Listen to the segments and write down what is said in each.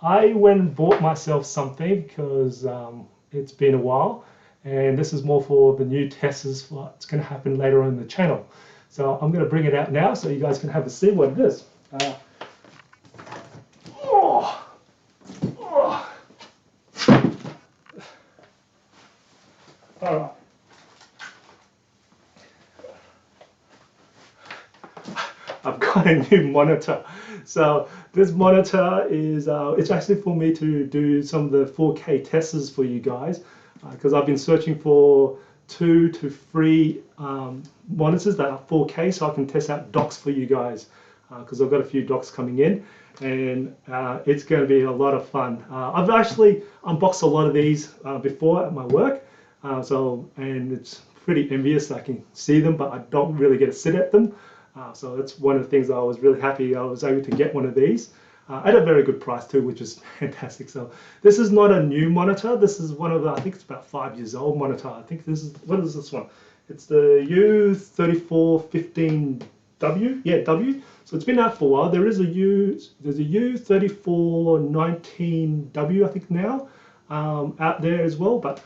I went and bought myself something because it's been a while, and this is more for the new testers, what's going to happen later on in the channel. So I'm going to bring it out now so you guys can have a see what it is. All right. I've got a new monitor. So this monitor is, it's actually for me to do some of the 4K testers for you guys, because I've been searching for 2 to 3 monitors that are 4K so I can test out docks for you guys, because I've got a few docks coming in, and it's going to be a lot of fun. I've actually unboxed a lot of these before at my work, and it's pretty envious that I can see them, but I don't really get to sit at them. So that's one of the things I was really happy I was able to get one of these at a very good price too, which is fantastic. So this is not a new monitor. This is one of the, I think it's about 5 years old monitor. I think this is, what is this one? It's the U3415W, yeah, W. So it's been out for a while. There's a U3419W, I think now, out there as well, but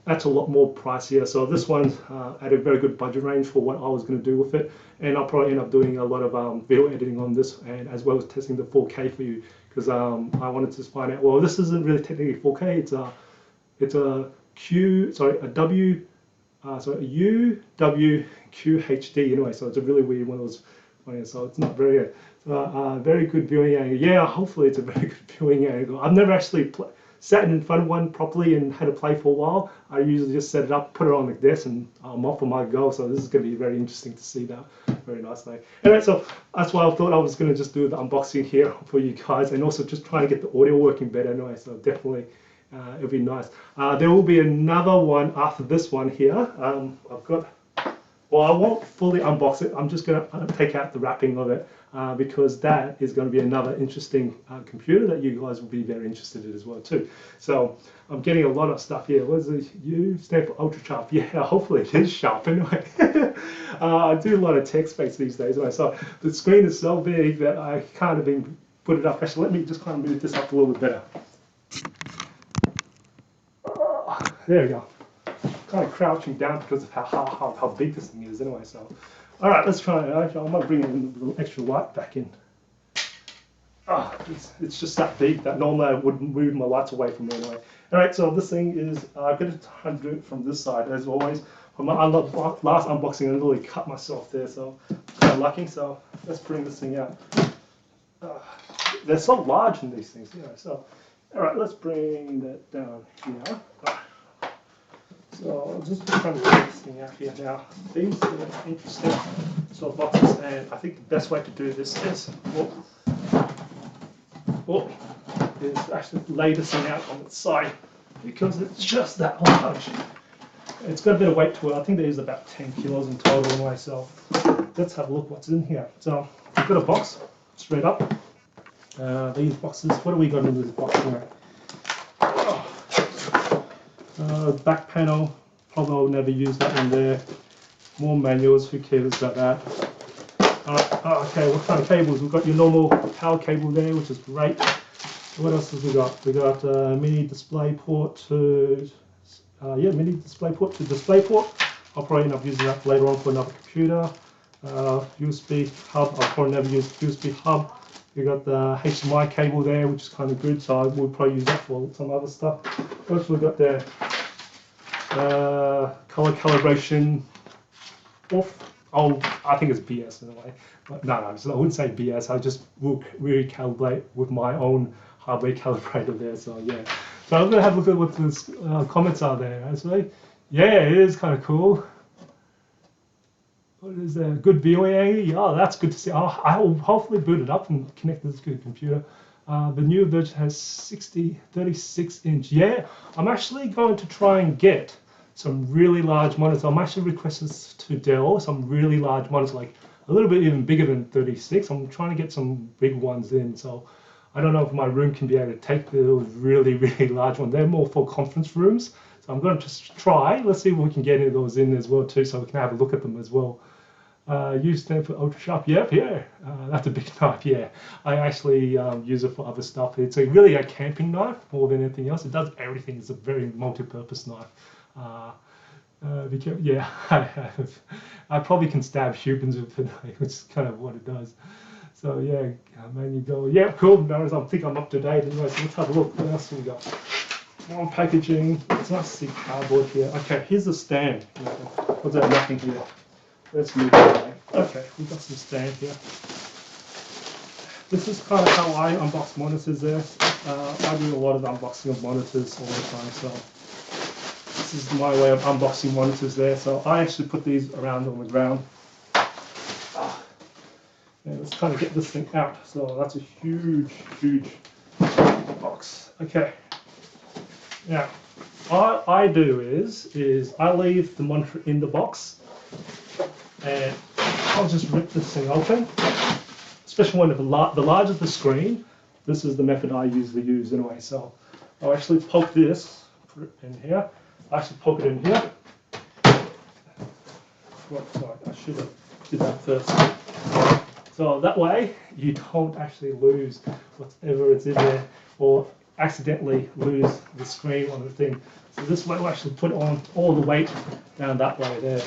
that's a lot more pricier. So this one's at a very good budget range for what I was going to do with it, and I'll probably end up doing a lot of video editing on this, and as well as testing the 4K for you, because I wanted to find out. Well, this isn't really technically 4K. It's a UWQHD anyway. So it's a really weird one of those. So it's not very very good viewing angle. Yeah, hopefully it's a very good viewing angle. I've never actually sat in front of one properly and had to play for a while. I usually just set it up, put it on the desk, and I'm off on my go. So this is going to be very interesting to see that. Very nicely. Anyway, so that's why I thought I was going to just do the unboxing here for you guys, and also just trying to get the audio working better anyway. So definitely it'll be nice. There will be another one after this one here. I've got, well, I won't fully unbox it. I'm just going to take out the wrapping of it, because that is going to be another interesting computer that you guys will be very interested in as well too. So I'm getting a lot of stuff here. What does the U stand for? Ultrasharp. Yeah, hopefully it is sharp anyway. I do a lot of tech space these days anyway, so the screen is so big that I can't even put it up. Actually, let me just kind of move this up a little bit better. There we go. Kind of crouching down because of how big this thing is anyway. So, all right, let's try it. I'm gonna bring a little extra light back in. It's just that big that normally I wouldn't move my lights away from me anyway. All right, so this thing is, I'm going to try and do it from this side as always. For my last unboxing, I literally cut myself there, so kind of lucky. So let's bring this thing out. They're so large in these things, you know. So, all right, let's bring that down here. So I'll just try to get this thing out here now. These are interesting sort of boxes, and I think the best way to do this is, is actually lay this thing out on its side, because it's just that large. It's got a bit of weight to it. I think there is about 10 kilos in total anyway. So let's have a look what's in here. So we've got a box straight up. These boxes, what do we got in this box here? Back panel, probably I'll never use that one there. More manuals, who cares about that? Okay, what kind of cables? We've got your normal power cable there, which is great. What else have we got? We got mini display port to, mini display port to display port. I'll probably end up using that later on for another computer. USB hub, I'll probably never use USB hub. We got the HDMI cable there, which is kind of good, so I will probably use that for some other stuff. What else we got there? Color calibration off. Oh, I think it's BS in a way, but no, I wouldn't say BS. I just will recalibrate with my own hardware calibrator there. So yeah, so I'm gonna have a look at what the comments are there. Actually, yeah, it is kind of cool. What is there? Good viewing angle. Yeah, that's good to see. I will hopefully boot it up and connect this to the computer. The new version has 36-inch. Yeah, I'm actually going to try and get some really large monitors. I'm actually requesting to Dell some really large monitors, like a little bit even bigger than 36. I'm trying to get some big ones in. So I don't know if my room can be able to take those really, really large ones. They're more for conference rooms. So I'm going to just try. Let's see if we can get those in as well too, so we can have a look at them as well. Use stand for Ultrasharp. Yep, yeah. That's a big knife. Yeah, I actually use it for other stuff. It's really a camping knife more than anything else. It does everything. It's a very multi-purpose knife. Because, yeah, I probably can stab humans with it, which is kind of what it does. So yeah, man, you go, yeah, cool. No, I think I'm up to date. Anyway, so let's have a look. What else have we got? More packaging. It's nice to see cardboard here. Okay, here's the stand. What's that nothing here? Let's move it away. Okay, we've got some stand here. This is kind of how I unbox monitors there. I do a lot of unboxing of monitors all the time, so this is my way of unboxing monitors there. So I actually put these around on the ground. And let's kind of get this thing out. So that's a huge, huge box. Okay. Now, what I do is I leave the monitor in the box, and I'll just rip this thing open. Especially when the larger the screen, this is the method I usually use anyway. So I'll actually poke this, put it in here. I actually poke it in here. Sorry, I should have did that first. So that way you don't actually lose whatever is in there or accidentally lose the screen on the thing. So this way we'll actually put on all the weight down that way there.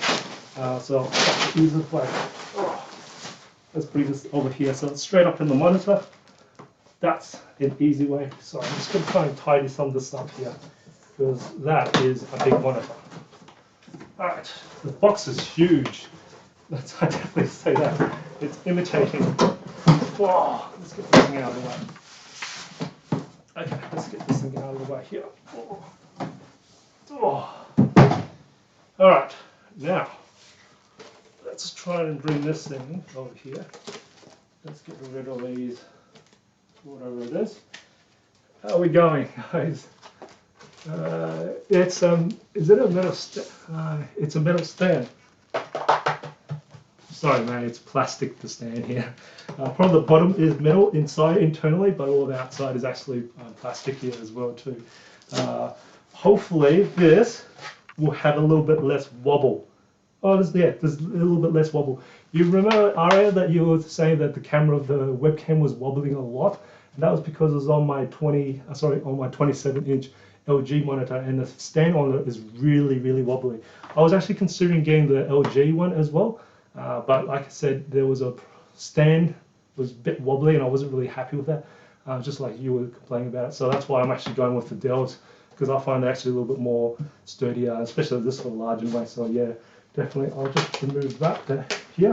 So that's the easiest way. Let's bring this over here. So it's straight up in the monitor. That's an easy way. So I'm just going to try and tidy some of this stuff here because that is a big monitor. Alright, the box is huge. I definitely say that. It's imitating. Oh, let's get this thing out of the way. Okay, let's get this thing out of the way here. Alright, now let's try and bring this thing over here. Let's get rid of these, whatever it is. How are we going, guys? Is it a metal stand? It's a metal stand. Sorry, man, it's plastic, the stand here. From the bottom is metal inside internally, but all the outside is actually plastic here as well too. Hopefully this will have a little bit less wobble. Oh, there's a little bit less wobble. You remember, Aria, that you were saying that the camera of the webcam was wobbling a lot, and that was because it was on my 27-inch LG monitor, and the stand on it is really, really wobbly. I was actually considering getting the LG one as well. But like I said, there was a stand was a bit wobbly and I wasn't really happy with that, just like you were complaining about it. So that's why I'm actually going with the Dells, because I find it actually a little bit more sturdier, especially this for large anyway. So yeah, definitely I'll just remove that here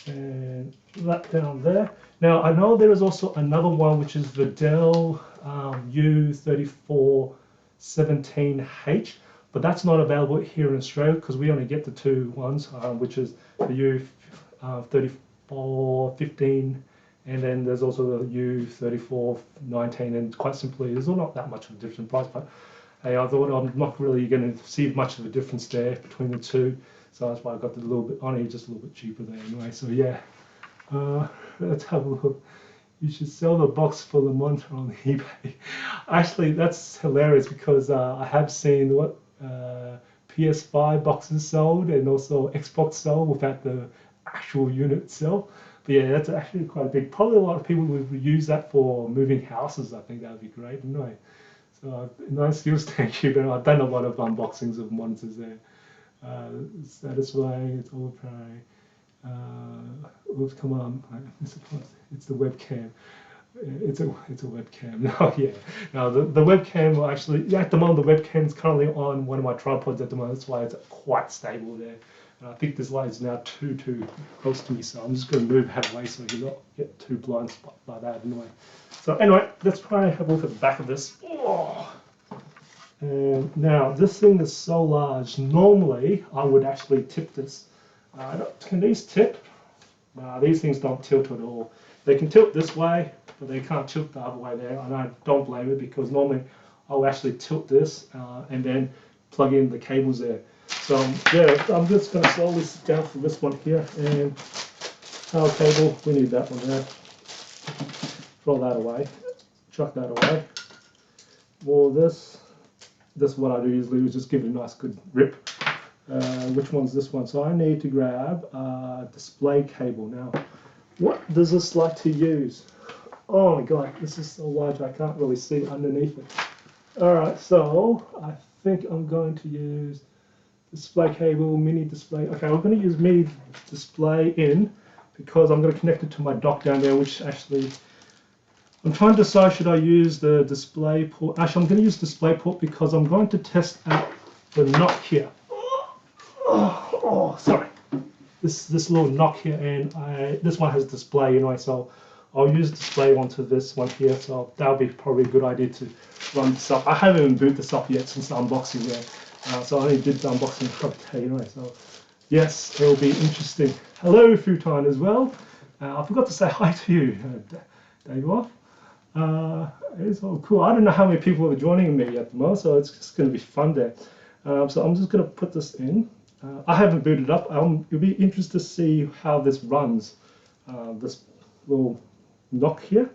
and that down there. Now I know there is also another one which is the Dell U3415W, but that's not available here in Australia because we only get the two ones, which is the U3415, and then there's also the U3419, and quite simply, there's not that much of a different price, but hey, I thought I'm not really going to see much of a difference there between the two, so that's why I got the little bit on here, just a little bit cheaper there anyway. So yeah, let's have a look. You should sell the box for the monitor on eBay. Actually, that's hilarious because I have seen what PS5 boxes sold and also Xbox sold without the actual unit itself. But yeah, that's actually quite big. Probably a lot of people would use that for moving houses. I think that would be great. Anyway, so nice skills, thank you. But I've done a lot of unboxings of monitors there. Satisfying, it's all prime. Oops, come on, it's the webcam. It's a webcam. No, yeah. Now the webcam will actually, at the moment the webcam is currently on one of my tripods at the moment. That's why it's quite stable there. And I think this light is now too close to me, so I'm just going to move out of the way so you don't get too blind spot like that anyway. So anyway, let's try and have a look at the back of this. Oh. And now this thing is so large. Normally I would actually tip this. Can these tip? These things don't tilt at all. They can tilt this way, but they can't tilt the other way there, and I don't blame it because normally I'll actually tilt this and then plug in the cables there. So yeah, I'm just going to slowly sit down for this one here, and power cable, we need that one there. Throw that away, chuck that away. More of this. This is what I do usually, is just give it a nice good rip. Which one's this one? So I need to grab a display cable. Now, what does this like to use? Oh my god, this is so large I can't really see underneath it. Alright, so I think I'm going to use display cable, mini display. Okay, I'm going to use mini display in because I'm going to connect it to my dock down there, which actually, I'm trying to decide should I use the display port. Actually, I'm going to use display port because I'm going to test out the knock here. Oh, sorry. This little knock here, and this one has display anyway, so I'll use display onto this one here. So that'll be probably a good idea to run this up. I haven't even booted this up yet since the unboxing there. So I only did the unboxing the other day anyway. So yes, it'll be interesting. Hello, Futon as well. I forgot to say hi to you, Dave off. It's all cool. I don't know how many people are joining me at the moment, so it's just going to be fun there. So I'm just going to put this in. I haven't booted up. You'll be interested to see how this runs. This little knock here.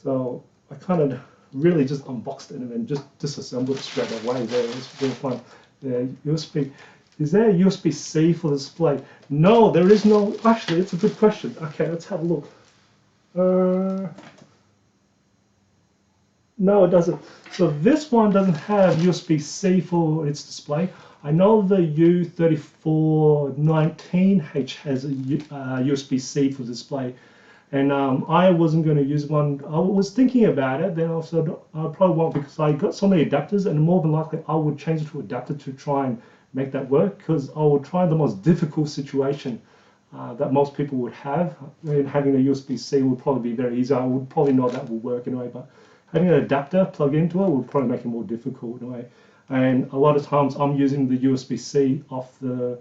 So I kind of really just unboxed it and then just disassembled it straight away there. It's really fun. There, USB. Is there a USB-C for the display? No, there is no. Actually, it's a good question. Okay, let's have a look. No, it doesn't. So this one doesn't have USB-C for its display. I know the U3415W has a USB-C for display, and I wasn't going to use one. I was thinking about it, then I said I probably won't because I got so many adapters, and more than likely I would change it to adapter to try and make that work, because I would try the most difficult situation that most people would have, and having a USB-C would probably be very easy. I would probably know that will work anyway, but having an adapter plug into it would probably make it more difficult anyway. And a lot of times I'm using the USB-C off the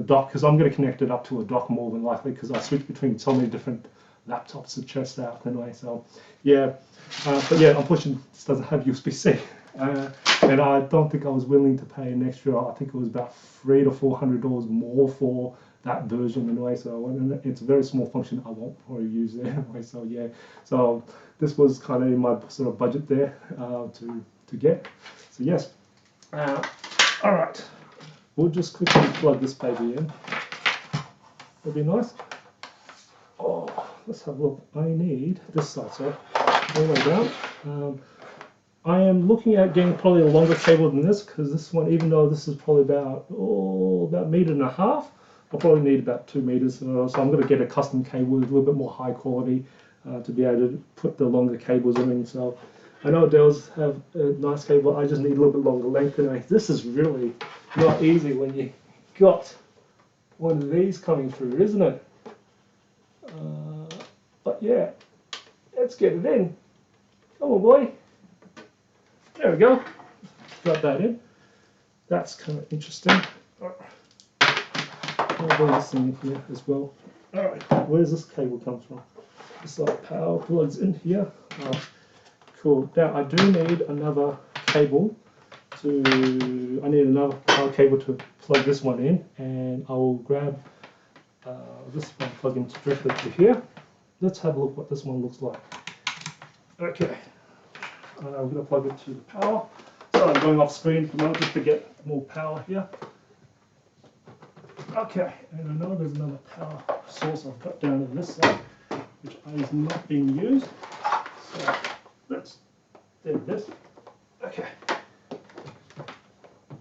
dock because I'm going to connect it up to a dock more than likely because I switch between so many different laptops to test out anyway. So yeah, but yeah, unfortunately this doesn't have USB-C. And I don't think I was willing to pay an extra, I think it was about $300 to $400 more for that version anyway. So it's a very small function I won't probably use there anyway. So yeah, so this was kind of in my sort of budget there to get. So yes. All right, we'll just quickly plug this baby in. That'd be nice. Oh, let's have a look. I need this side, so all the way down. I am looking at getting probably a longer cable than this because this one, even though this is probably about about 1.5 meters, I'll probably need about 2 meters. So I'm going to get a custom cable with a little bit more high quality to be able to put the longer cables in. So I know Dells have a nice cable, I just need a little bit longer length anyway. This is really not easy when you got one of these coming through, isn't it? But yeah, let's get it in. Come on, boy. There we go. Got that in. That's kind of interesting. I'll do this in here as well. Alright, where's this cable come from? This like power plugs in here. Cool. Now I do need another cable I need another power cable to plug this one in, and I will grab this one, plug in directly to here. Let's have a look what this one looks like. Okay, I'm going to plug it to the power. So I'm going off screen for a moment just to get more power here. Okay, and I know there's another power source I've got down on this side, which is not being used. So let's do this. Okay.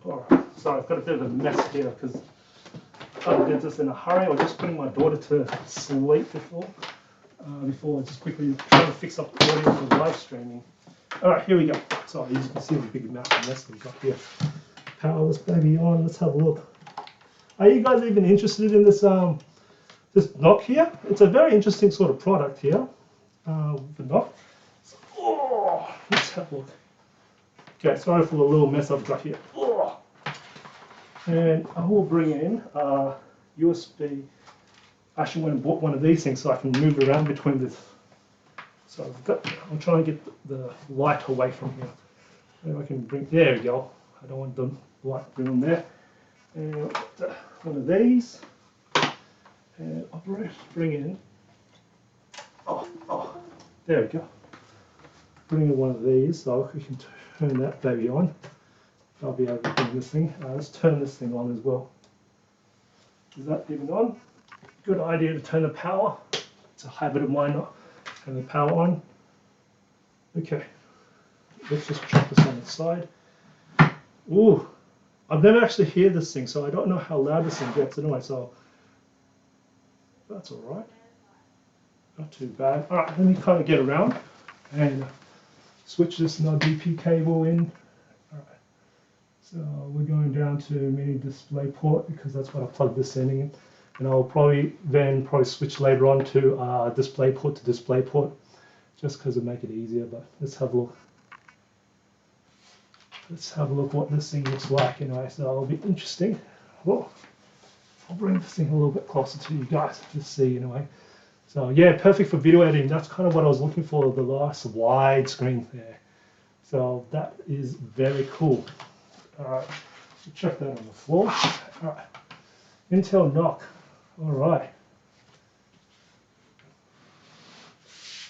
Alright, so I've got a bit of a mess here because I did this in a hurry. I was just putting my daughter to sleep before just quickly trying to fix up the audio for live streaming. Alright, here we go. So as you can see the big amount of mess we've got here. Power this baby on, let's have a look. Are you guys even interested in this this knock here? It's a very interesting sort of product here. The knock. Oh, let's have a look. Okay, sorry for the little mess I've got here. Oh. And I will bring in USB. I actually went and bought one of these things so I can move around between this. So I'm trying to get the light away from here. Maybe I can bring, there we go. I don't want the light to be on there. And one of these. And I'll bring in, there we go. Bring in one of these so we can turn that baby on. I'll be able to bring this thing. Let's turn this thing on as well. Is that even on? Good idea to turn the power. It's a habit of mine not having the power on. Okay, let's just chuck this on the side. Ooh, I've never actually heard this thing, so I don't know how loud this thing gets anyway, so that's all right. Not too bad. All right, let me kind of get around and switch this DP cable in. All right, so we're going down to mini display port because that's what I plugged this in, and I'll probably switch later on to display port to display port, just because it'll make it easier. But let's have a look. Let's have a look what this thing looks like anyway. So it'll be interesting. Whoa. I'll bring this thing a little bit closer to you guys to see anyway. So yeah, perfect for video editing. That's kind of what I was looking for, the last wide screen there. So that is very cool. All right, check that on the floor. All right, Intel knock. All right.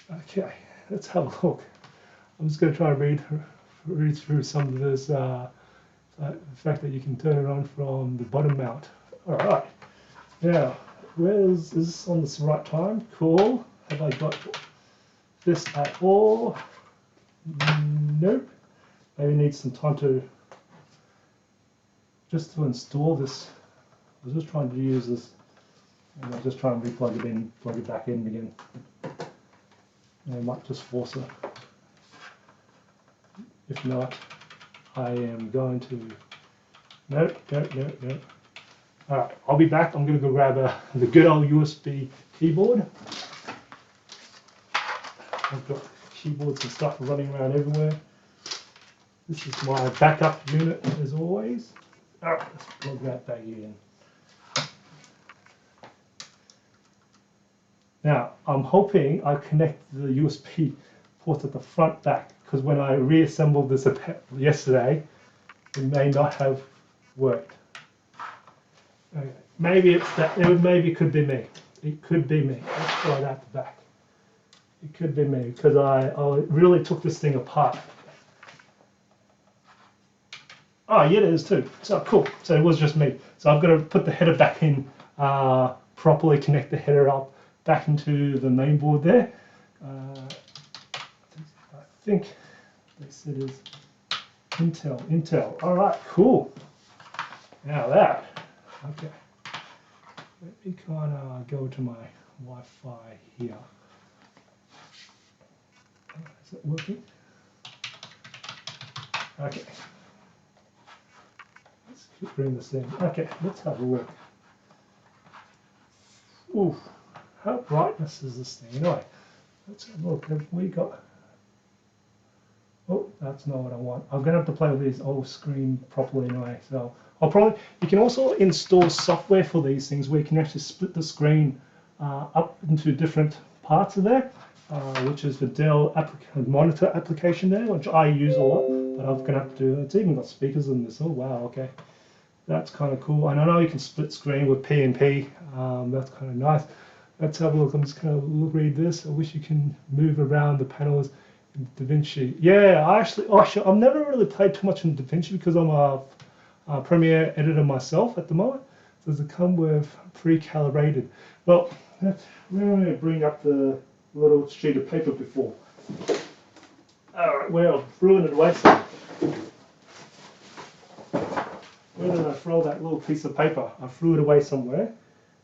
Okay, let's have a look. I'm just going to try to read through some of this. The fact that you can turn it on from the bottom mount. All right. Now, is this on the right time? Cool. Have I got this at all? Nope. Maybe need some time to install this. I was just trying to use this, and I'll just try and replug it in, plug it back in again. I might just force it. If not, I am going to. Nope. All right, I'll be back. I'm going to go grab the good old USB keyboard. I've got keyboards and stuff running around everywhere. This is my backup unit as always. All right, let's plug that back in. Now, I'm hoping I connect the USB port at the front back, because when I reassembled this yesterday, it may not have worked. Okay. Maybe it's that. Maybe it could be me. It could be me. Let's try that at the back. It could be me because I really took this thing apart. Oh, yeah, it is too. So cool. So it was just me. So I've got to put the header back in, properly connect the header up back into the main board there. I think they said is Intel. All right, cool. Now that. Okay, let me kind of go to my Wi-Fi here. Is it working? Okay. Let's bring this in. Okay, let's have a look. Ooh, how brightness is this thing? Anyway, let's have a look. Have we got? Oh, that's not what I want. I'm gonna have to play with these old screen properly anyway. So you can also install software for these things where you can actually split the screen up into different parts of there, which is the Dell Monitor application there, which I use a lot, but I'm gonna have to do. It's even got speakers in this. Oh wow, okay, that's kind of cool. And I know you can split screen with PNP. That's kind of nice. Let's have a look. I'm just gonna read this. I wish you can move around the panels. DaVinci. Yeah, I've never really played too much in DaVinci because I'm a Premiere editor myself at the moment. So does it come with pre-calibrated? Well, we're going to bring up the little sheet of paper before. All right, well, I've thrown it away. Where did I throw that little piece of paper? I threw it away somewhere,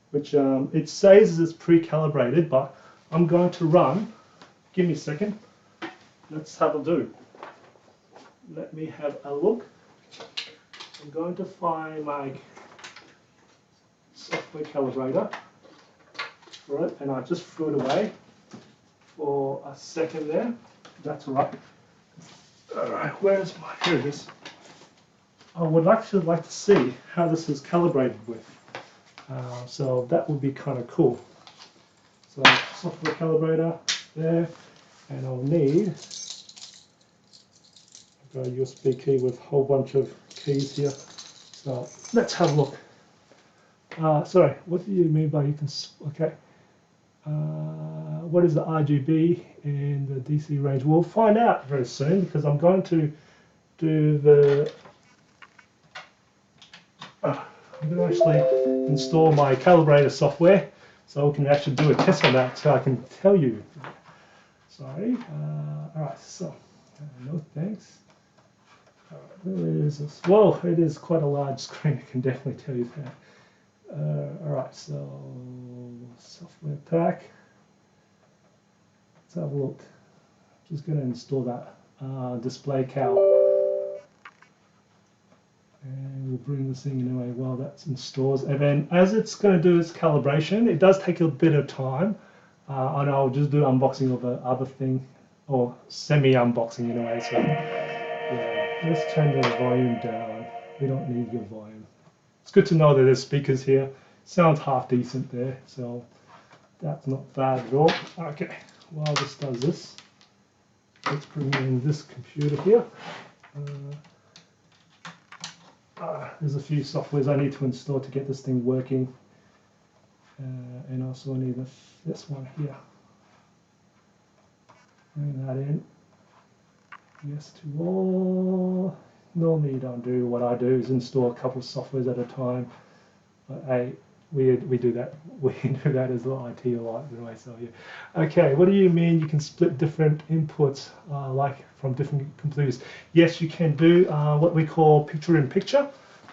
which it says it's pre-calibrated, but I'm going to run. Give me a second. Let's have a do. Let me have a look. I'm going to find my software calibrator for it, and I just threw it away for a second there. That's all right. All right, where's my? Here it is. I would actually like to see how this is calibrated with. So that would be kind of cool. So software calibrator there, and I'll need. Got a USB key with a whole bunch of keys here. So let's have a look. Sorry, what do you mean by you can? Okay. What is the RGB and the DC range? We'll find out very soon because I'm going to do the I'm going to actually install my calibrator software so we can actually do a test on that so I can tell you. Sorry. Alright, so no thanks. Where is this? Whoa, it is quite a large screen, I can definitely tell you that. Alright, so software pack. Let's have a look. Just going to install that display cal. And we'll bring this thing anyway while that's installed. And then as it's going to do its calibration, it does take a bit of time. And I'll just do unboxing of the other thing, or semi-unboxing anyway. So yeah, let's turn the volume down. We don't need your volume. It's good to know that there's speakers here. Sounds half decent there, so that's not bad at all. Okay, while this does this, let's bring in this computer here. There's a few softwares I need to install to get this thing working. And also I need this one here. Bring that in. Yes to all. Normally you don't do. What I do is install a couple of softwares at a time. But hey, we do that. We do that as IT a lot anyway. So yeah. Okay. What do you mean you can split different inputs like from different computers? Yes, you can do what we call picture-in-picture.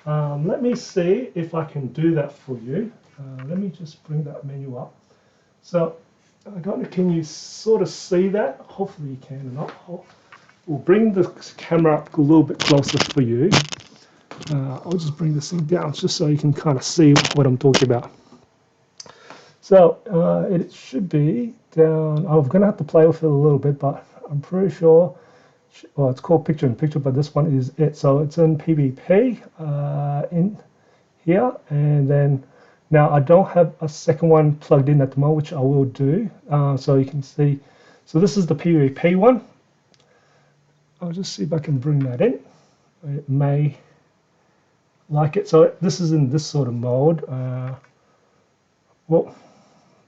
Let me see if I can do that for you. Let me just bring that menu up. So, can you sort of see that? Hopefully you can or not. We'll bring the camera up a little bit closer for you. I'll just bring this thing down just so you can kind of see what I'm talking about. So, it should be down. I'm going to have to play with it a little bit, but I'm pretty sure. Well, it's called picture-in-picture, but this one is it. So it's in PVP in here, and then now I don't have a second one plugged in at the moment, which I will do. So you can see. So this is the PVP one. I'll just see if I can bring that in. It may like it. So this is in this sort of mode. Well,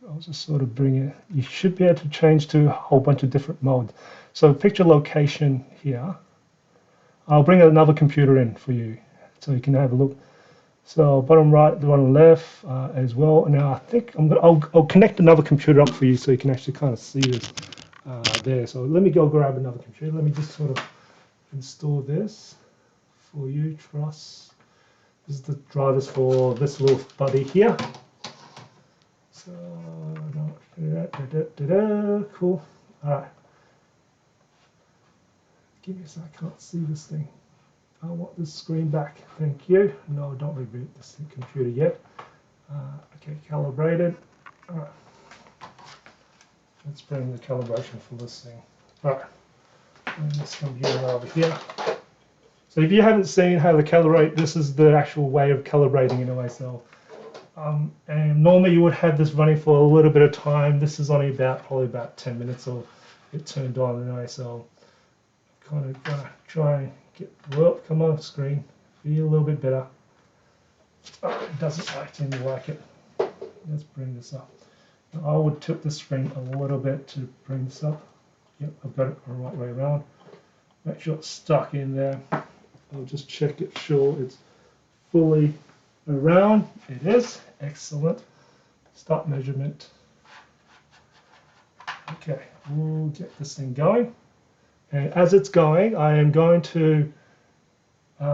I'll just sort of bring it. You should be able to change to a whole bunch of different modes. So picture location here. I'll bring another computer in for you so you can have a look. So bottom right, the bottom left as well. Now I think I'll connect another computer up for you so you can actually kind of see this there. So let me go grab another computer. Let me just sort of install this for you. Trust. This is the drivers for this little buddy here. So cool. All right. Give me a sec, I can't see this thing. I want this screen back. Thank you. No, don't reboot this computer yet. Okay, calibrated. All right. Let's bring the calibration for this thing. All right. Bring this computer over here. So if you haven't seen how to calibrate, this is the actual way of calibrating in a way. So, and normally you would have this running for a little bit of time. This is only probably about 10 minutes, or it turned on anyway. So. Kind of gonna try and get, well, come on screen, be a little bit better. Oh, it doesn't seem to like it. Let's bring this up. Now, I would tilt the screen a little bit to bring this up. Yep, I've got it the right way around. Make sure it's stuck in there. I'll just check it, sure it's fully around. It is. Excellent. Start measurement. Okay, we'll get this thing going. And as it's going, I am going to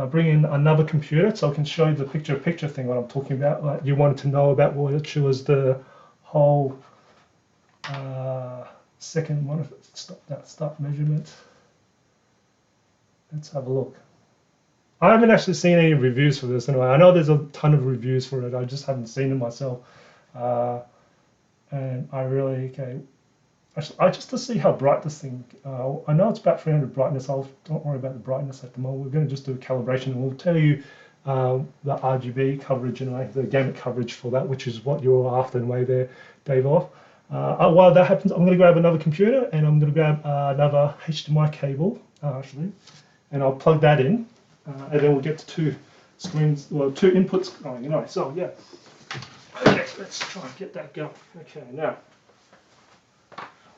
bring in another computer so I can show you the picture-in-picture thing, what I'm talking about. Like you wanted to know about, which was the whole second one. Stop measurement. Let's have a look. I haven't actually seen any reviews for this anyway. I know there's a ton of reviews for it. I just haven't seen it myself. And I really, okay. Actually, just to see how bright this thing, I know it's about 300 brightness. Don't worry about the brightness at the moment. We're going to just do a calibration, and we'll tell you the RGB coverage anyway, the gamut coverage for that, which is what you're after anyway there, Dave off. While that happens, I'm going to grab another computer, and I'm going to grab another HDMI cable, actually, and I'll plug that in, and then we'll get to two screens, well, two inputs going anyway. So yeah, okay, let's try and get that going. Okay, now.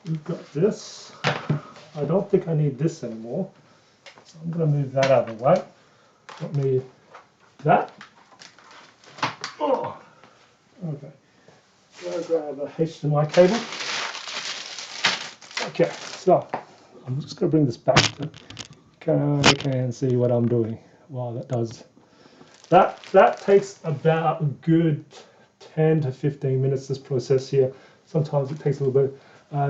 We've got this. I don't think I need this anymore, so I'm going to move that out of the way. Don't need that. Oh, okay. Gotta grab a HDMI cable. Okay, so I'm just gonna bring this back so you can see what I'm doing. Wow, that does. That takes about a good 10 to 15 minutes, this process here. Sometimes it takes a little bit.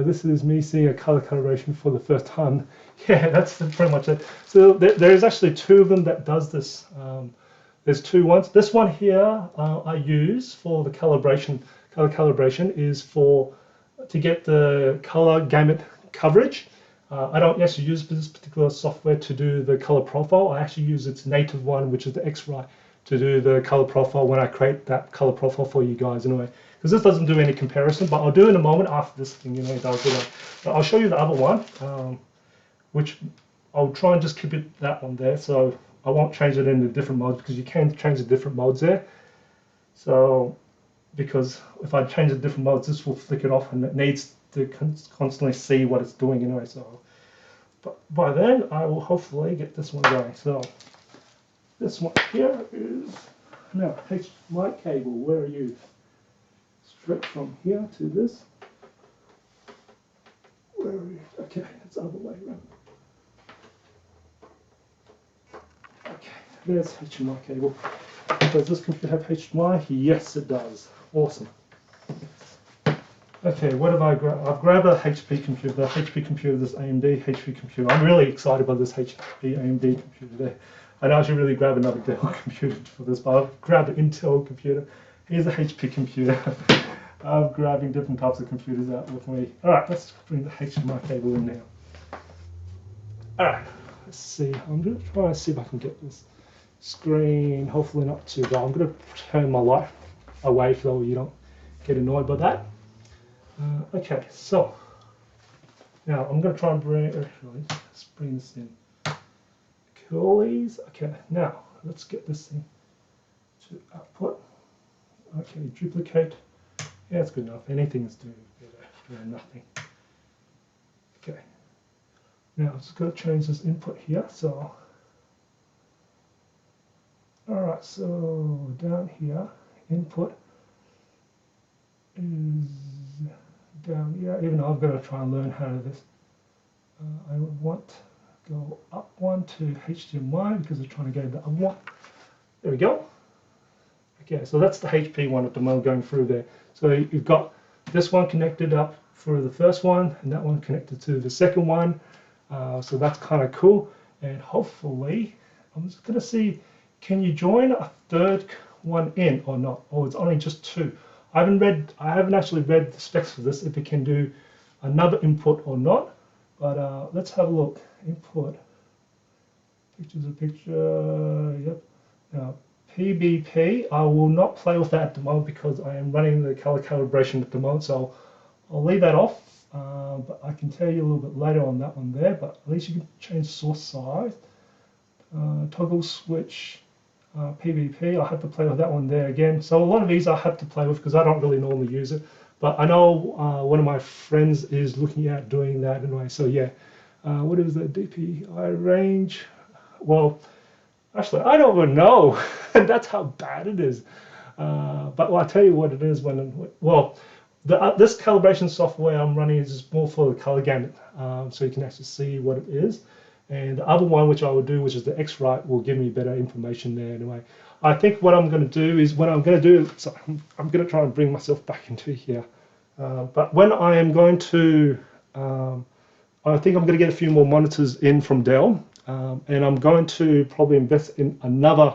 This is me seeing a color calibration for the first time. Yeah, that's pretty much it. So there is actually two of them that does this. There's two ones. This one here I use for the calibration. Color calibration is to get the color gamut coverage. I don't actually use this particular software to do the color profile. I actually use its native one, which is the X-Ray, to do the color profile when I create that color profile for you guys anyway. Because this doesn't do any comparison, but I'll do in a moment after this thing, it does do that. But I'll show you the other one, which I'll try and just keep it that one there. So I won't change it into different modes because you can change the different modes there. So because if I change the different modes, this will flick it off and it needs to constantly see what it's doing anyway. So but by then I will hopefully get this one going. So this one here is now HDMI cable. Where are you? Straight from here to this. Where are you? Okay, it's the other way around. Okay, there's HDMI cable. Does this computer have HDMI? Yes, it does. Awesome. Okay, what have I grabbed? I've grabbed a HP computer. The HP computer, this AMD HP computer. I'm really excited about this HP AMD computer there. I'd actually really grab another Dell computer for this, but I've grabbed an Intel computer. Here's a HP computer. I'm grabbing different types of computers out with me. All right, let's bring the HDMI cable in now. All right, let's see. I'm going to try and see if I can get this screen, hopefully not too bad. I'm going to turn my light away so you don't get annoyed by that. Okay, so now I'm going to try and let's bring this in. Coolies. Okay, now let's get this thing to output. Okay, duplicate. Yeah, it's good enough. Anything is doing better than nothing. Okay, now I'm just going to change this input here. So, all right, so down here, input is down here. Even though I've got to try and learn how to do this, I want to go up one to HDMI because I'm trying to go the other one. There we go. Okay, so that's the HP one at the moment going through there. So you've got this one connected up for the first one, and that one connected to the second one. So that's kind of cool. And hopefully, I'm just going to see, can you join a third one in or not? Or it's only just two. I haven't actually read the specs for this, if it can do another input or not. But let's have a look. Input. Picture's a picture. Yep. Now, PBP, I will not play with that at the moment because I am running the color calibration at the moment, so I'll leave that off, but I can tell you a little bit later on that one there, but at least you can change source size. Toggle switch, PBP, I'll have to play with that one there again. So a lot of these I have to play with because I don't really normally use it, but I know one of my friends is looking at doing that anyway, so yeah. What is the DPI range? Well, actually, I don't even know. That's how bad it is. But I'll tell you what it is this calibration software I'm running is just more for the color gamut, so you can actually see what it is. And the other one, which I will do, which is the X-Ray, will give me better information there anyway. I think what I'm going to do is, so I'm going to try and bring myself back into here. But when I am going to, I think I'm going to get a few more monitors in from Dell. And I'm going to probably invest in another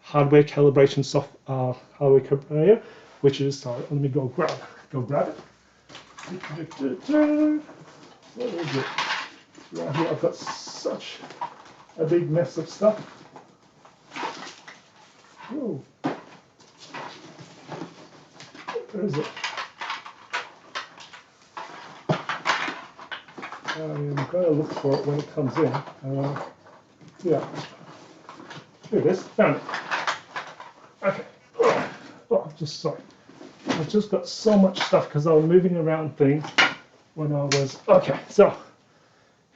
hardware calibration hardware calibrator, which is, sorry, let me go grab it. Where is it? Right here, I've got such a big mess of stuff. Whoa. Where is it? I'm going to look for it when it comes in. Yeah. Here it is. Found it. Okay. Oh, I'm just sorry. I've just got so much stuff because I was moving around things when I was... Okay, so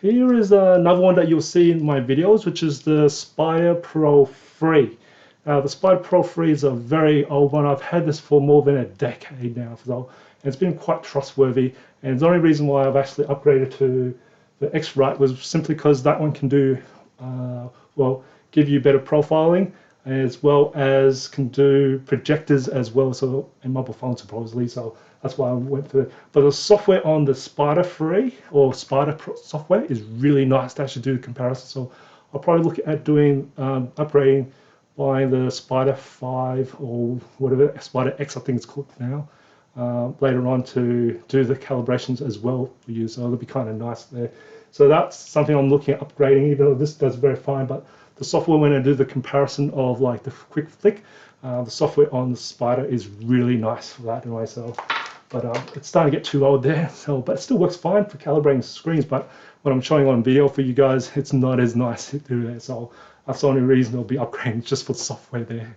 here is another one that you'll see in my videos, which is the Spider Pro 3. The Spider Pro 3 is a very old one. I've had this for more than a decade now, so and it's been quite trustworthy. And the only reason why I've actually upgraded to the X-Rite was simply because that one can do, well, give you better profiling, as well as can do projectors as well, so and mobile phones supposedly. So that's why I went for it. But the software on the Spider 3 or Spider Pro software is really nice to actually do the comparison. So I'll probably look at doing upgrading, buying the Spider 5 or whatever, Spider X I think it's called now, later on to do the calibrations as well for you. So it'll be kind of nice there. So that's something I'm looking at upgrading, even though this does very fine. But the software, when I do the comparison of like the quick flick, the software on the Spider is really nice for that anyway. So, but it's starting to get too old there. So, but it still works fine for calibrating screens. But when I'm showing on video for you guys, it's not as nice to do that. So that's the only reason I'll be upgrading, just for the software there.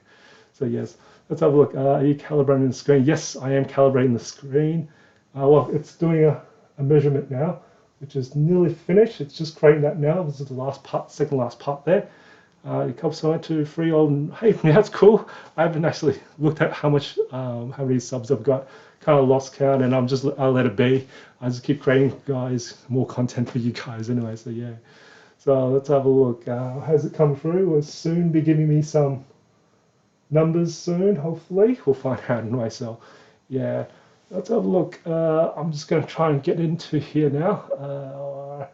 So yes, let's have a look. Are you calibrating the screen? Yes, I am calibrating the screen. Well, it's doing a measurement now, which is nearly finished. It's just creating that now. This is the last part, second last part there. It comes to 1, 2, 3. Oh, hey, that's cool. I haven't actually looked at how many subs I've got. Kind of lost count, and I'll let it be. I just keep creating guys more content for you guys anyway. So yeah. So let's have a look. Has it come through? Will soon be giving me some numbers soon. Hopefully, we'll find out anyway. So yeah. Let's have a look. I'm just going to try and get into here now.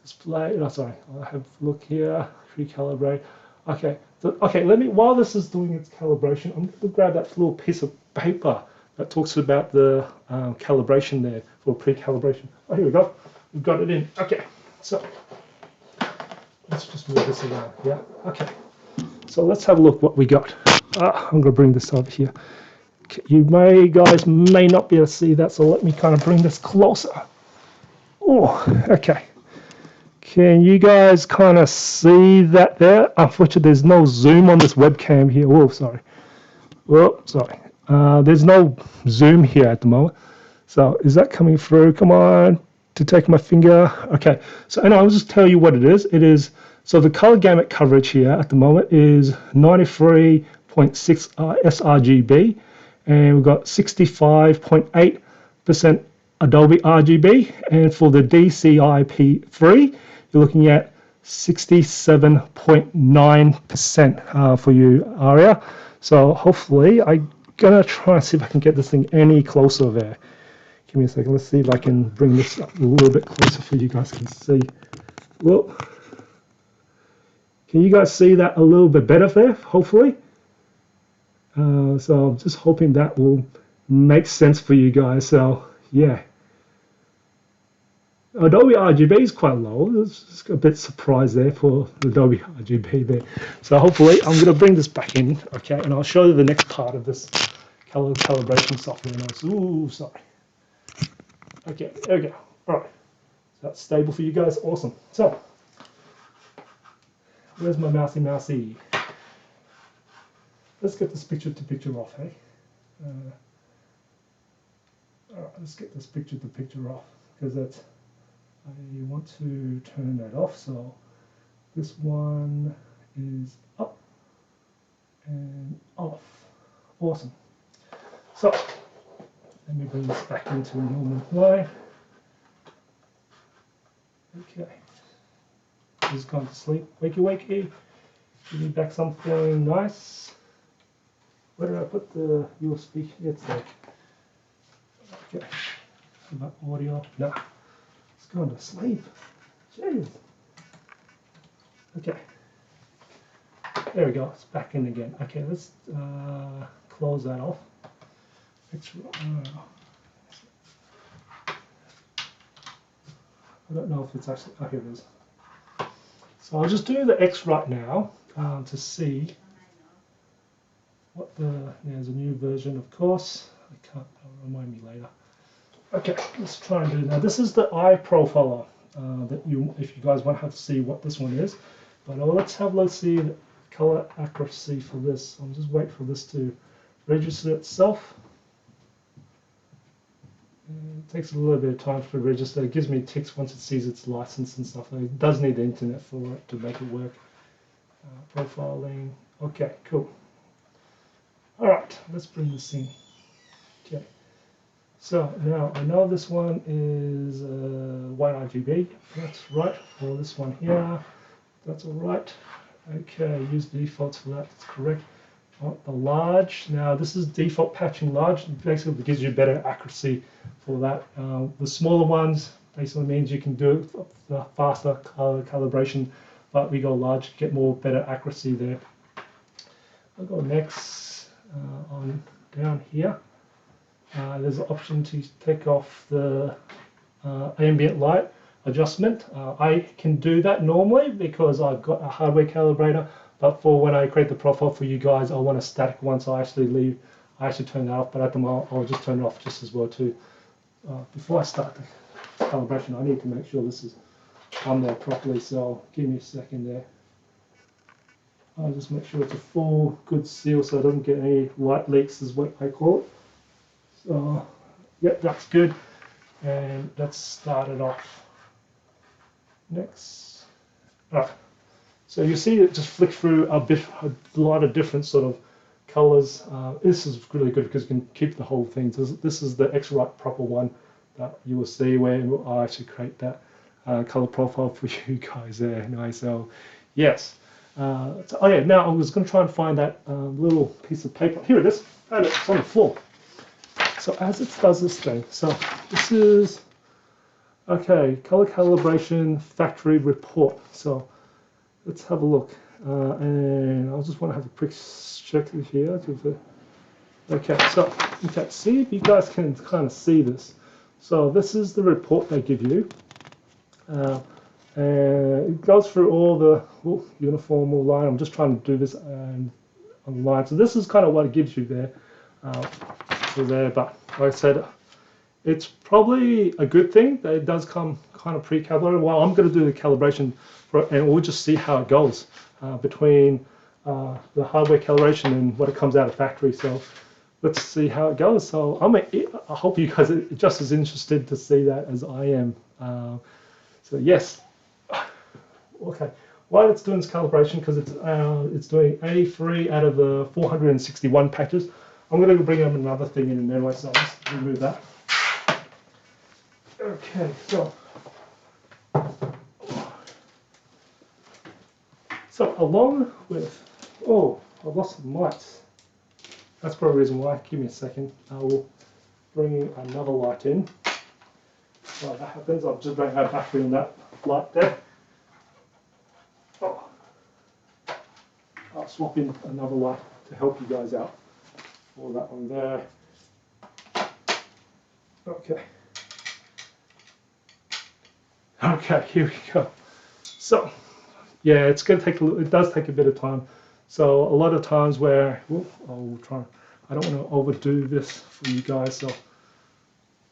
Display. No, sorry. I'll have a look here. Recalibrate. Okay. So, okay. Let me. While this is doing its calibration, I'm going to grab that little piece of paper that talks about the calibration there for pre-calibration. Oh, here we go. We've got it in. Okay. So let's just move this around. Yeah. Okay. So let's have a look what we got. I'm going to bring this over here. You guys may not be able to see that, so let me kind of bring this closer. Oh, okay. Can you guys kind of see that there? Unfortunately, there's no zoom on this webcam here. Oh, sorry. Well, sorry. There's no zoom here at the moment. So is that coming through? Come on, to take my finger. Okay. So, and I'll just tell you what it is. It is, so the color gamut coverage here at the moment is 93.6 sRGB. And we've got 65.8% Adobe RGB, and for the DCI-P3, you're looking at 67.9% for you, Aria. So hopefully, I'm gonna try and see if I can get this thing any closer there. Give me a second. Let's see if I can bring this up a little bit closer for you guys can see. Well, can you guys see that a little bit better there? Hopefully. So I'm just hoping that will make sense for you guys. So yeah, Adobe RGB is quite low. It's a bit surprised there for the Adobe RGB there. So hopefully I'm going to bring this back in, okay, and I'll show you the next part of this calibration software. Ooh, sorry. Okay, there we go. All right, so that's stable for you guys. Awesome. So where's my mousey? Let's get this picture-to-picture off, hey? All right, let's get this picture-to-picture off, because that's, I want to turn that off. So this one is up and off. Awesome. So let me bring this back into normal play. Okay. He's gone to sleep. Wakey, wakey. Give me back something nice. Where did I put the USB? It's there. Okay. About audio. No. It's going to sleep. Jeez. Okay. There we go. It's back in again. Okay, let's close that off. I don't know if it's actually. Oh, here it is. So I'll just do the X-Rite now to see what there's a new version, of course. I can't, remind me later. Okay, let's try and do now. This is the eye profiler that if you guys want to have to see what this one is. But let's see the color accuracy for this. I'll just wait for this to register itself. And it takes a little bit of time to register. It gives me ticks once it sees its license and stuff. It does need the internet for it to make it work. Profiling. Okay, cool. All right, let's bring this in. Okay. So now I know this one is white RGB. That's right. Or this one here. That's all right. Okay, use the defaults for that. That's correct. Want the large. Now this is default patching large. Basically, gives you better accuracy for that. The smaller ones basically means you can do the faster calibration, but we go large to get more better accuracy there. I'll go next on down here. There's an option to take off the ambient light adjustment. I can do that normally because I've got a hardware calibrator, but for when I create the profile for you guys, I want a static one, so I actually turn that off, but at the moment I'll just turn it off just as well too. Before I start the calibration, I need to make sure this is on there properly, so give me a second there. I'll just make sure it's a full good seal so it doesn't get any light leaks is what I call it. So, yep, that's good. And let's start it off. Next. Alright. So you see it just flick through a lot of different sort of colors. This is really good because you can keep the whole thing. This is the X-Rite proper one that you will see where I actually create that color profile for you guys there. Anyway, so yes. Oh yeah, now I was going to try and find that little piece of paper. Here it is. And it's on the floor. So as it does this thing, so this is, okay, color calibration factory report. So let's have a look. And I just want to have a quick check here. Okay, so okay, see if you guys can kind of see this. So this is the report they give you. And it goes through all the uniform all line. I'm just trying to do this online. So this is kind of what it gives you there. But like I said, it's probably a good thing that it does come kind of pre-calibrated. Well, I'm going to do the calibration for it, and we'll just see how it goes between the hardware calibration and what it comes out of factory. So let's see how it goes. So I hope you guys are just as interested to see that as I am. So yes. Okay, while it's doing this calibration, because it's doing 83 out of the 461 patches, I'm going to bring up another thing in anyway, so I'll just remove that. Okay, so along with, oh, I've lost some lights. That's probably the reason why. Give me a second. I will bring another light in. While that happens, I'll just bring our battery on that light there. Oh. I'll swap in another light to help you guys out. For that one there. Okay. Okay, here we go. So, yeah, it's going to take it does take a bit of time. So a lot of times where I'll try. I don't want to overdo this for you guys, so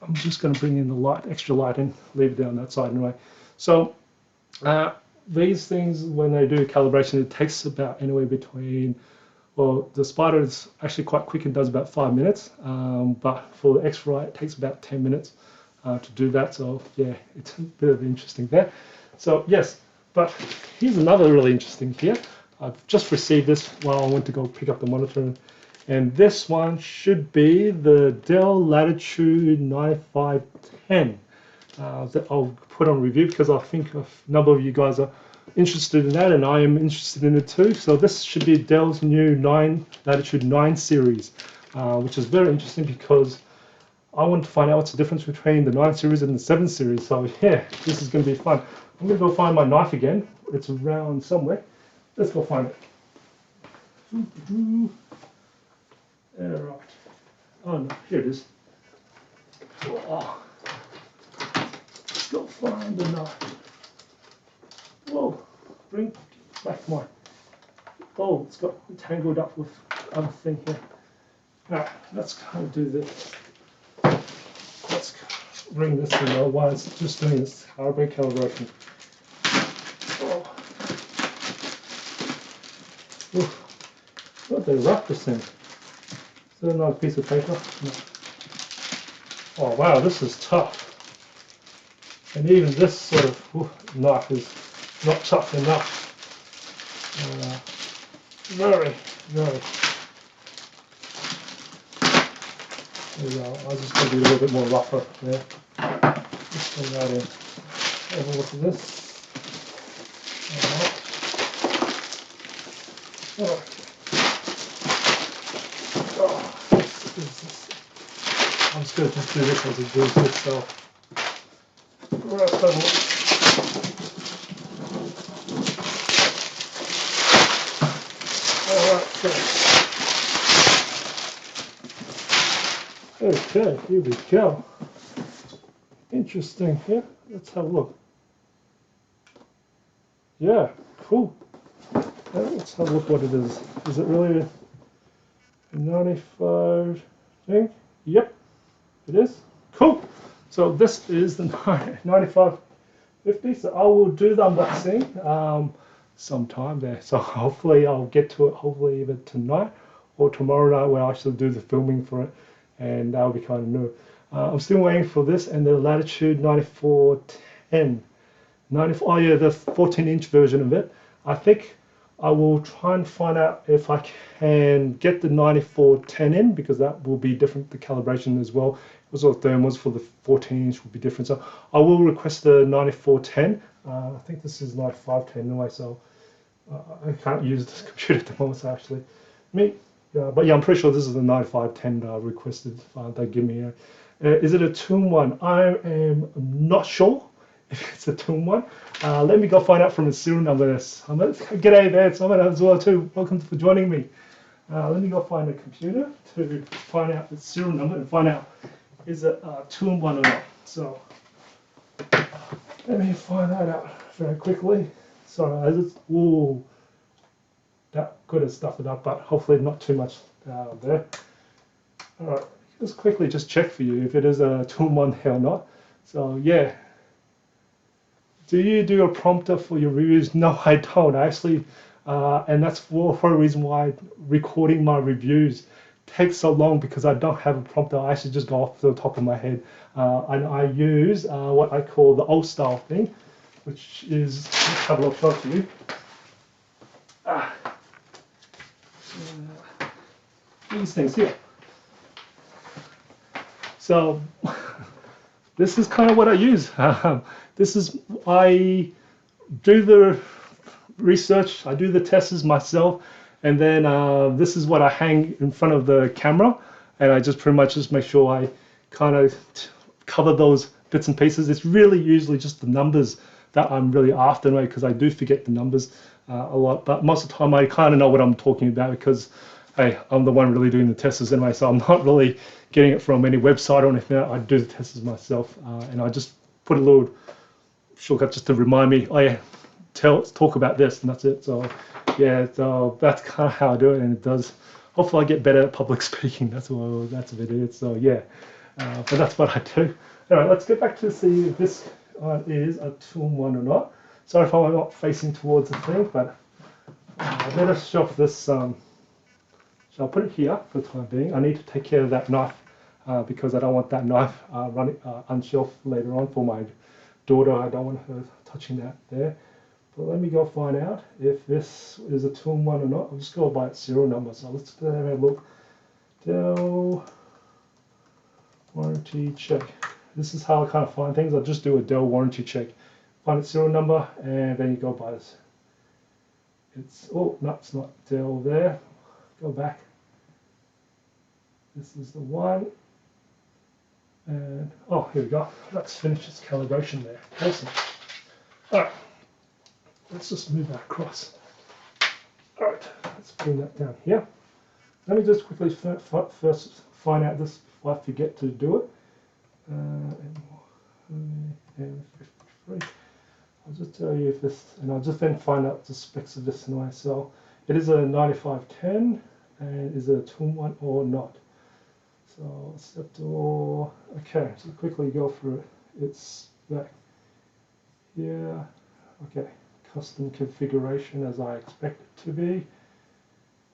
I'm just going to bring in the light, extra light in, leave it down that side anyway. So these things, when they do calibration, it takes about anywhere between. Well, the Spider is actually quite quick and does about 5 minutes, but for the X-Rite it takes about 10 minutes to do that. So yeah, it's a bit of interesting there. So yes, but here's another really interesting here. I've just received this while I went to go pick up the monitor, and this one should be the Dell Latitude 9510 that I'll put on review because I think a number of you guys are interested in that, and I am interested in it too. So this should be Dell's new Latitude 9 series, which is very interesting because I want to find out what's the difference between the 9 series and the 7 series. So yeah, this is going to be fun. I'm going to go find my knife again. It's around somewhere. Let's go find it. All right. Oh no, here it is. Oh. Let's go find the knife. Whoa, bring back my, oh, it's got tangled up with other thing here. Alright, let's kind of do this. Let's bring this in now while it's just doing this hardware calibration. Oh. What they wrap this in? Is there another piece of paper? No. Oh wow, this is tough. And even this sort of knife is not tough enough. Very, very. There we go. I just going to be a little bit more rougher there. Just bring that in. Have a look at this. Alright. Oh, this. I'm just going to just do this as it goes itself. Right, so okay, here we go. Interesting here. Let's have a look. Yeah, cool. Let's have a look what it is. Is it really a 95 thing? Yep, it is. Cool. So this is the 9550. So I will do the unboxing sometime there. So hopefully I'll get to it, hopefully either tonight or tomorrow night, where I actually do the filming for it, and that'll be kind of new. I'm still waiting for this and the Latitude 9410. Oh yeah, the 14-inch version of it. I think I will try and find out if I can get the 9410 in, because that will be different, the calibration as well. Also thermals for the 14-inch will be different. So I will request the 9410. I think this is 9510 anyway, so I can't use this computer at the moment, so actually. But yeah, I'm pretty sure this is the 9510 requested. They give me. Is it a 2-in-1? I am not sure if it's a 2-in-1. Let me go find out from the serial number. G'day there, Simon, as well too. Welcome for joining me. Let me go find a computer to find out the serial number and find out is it 2-in-1 or not. So let me find that out very quickly. Sorry, that could have stuffed it up, but hopefully not too much there. All right, just quickly just check for you if it is a 2-in-1 or not. So yeah. Do you do a prompter for your reviews? No, I don't actually, and that's for a reason why recording my reviews takes so long, because I don't have a prompter. I actually just go off the top of my head, and I use what I call the old style thing, which is, let's have a look, show it to you. These things here. So this is kind of what I use. I do the research, I do the tests myself, and then this is what I hang in front of the camera, and I just pretty much just make sure I kind of cover those bits and pieces. It's really usually just the numbers that I'm really after anyway, because I do forget the numbers a lot, but most of the time I kind of know what I'm talking about, because hey, I'm the one really doing the tests anyway, so I'm not really getting it from any website or anything. I do the tests myself, and I just put a little shortcut just to remind me, oh yeah, talk about this, and that's it. So yeah, so that's kind of how I do it, and it does. Hopefully I get better at public speaking. That's about it. So yeah, but that's what I do. All right, let's get back to see if this is a 2-in-1 or not. Sorry if I'm not facing towards the thing, but let us shove this. So I'll put it here for the time being. I need to take care of that knife because I don't want that knife running on shelf later on for my daughter. I don't want her touching that there. But let me go find out if this is a 2-in-1 or not. I'll just go by its serial number. So let's have a look. Dell warranty check. This is how I kind of find things. I'll just do a Dell warranty check. Find its serial number, and then you go by this. Oh no, it's not Dell there. Go back. This is the one. And oh, here we go. Let's finish this calibration there. Awesome. All right. Let's just move that across. All right. Let's bring that down here. Let me just quickly first find out this before I forget to do it. M53. I'll just tell you if this, and I'll just then find out the specs of this anyway. So it is a 9510, and is it a 2-in-1 or not? So step to, okay, so quickly go through it. It's back here. Okay, custom configuration as I expect it to be.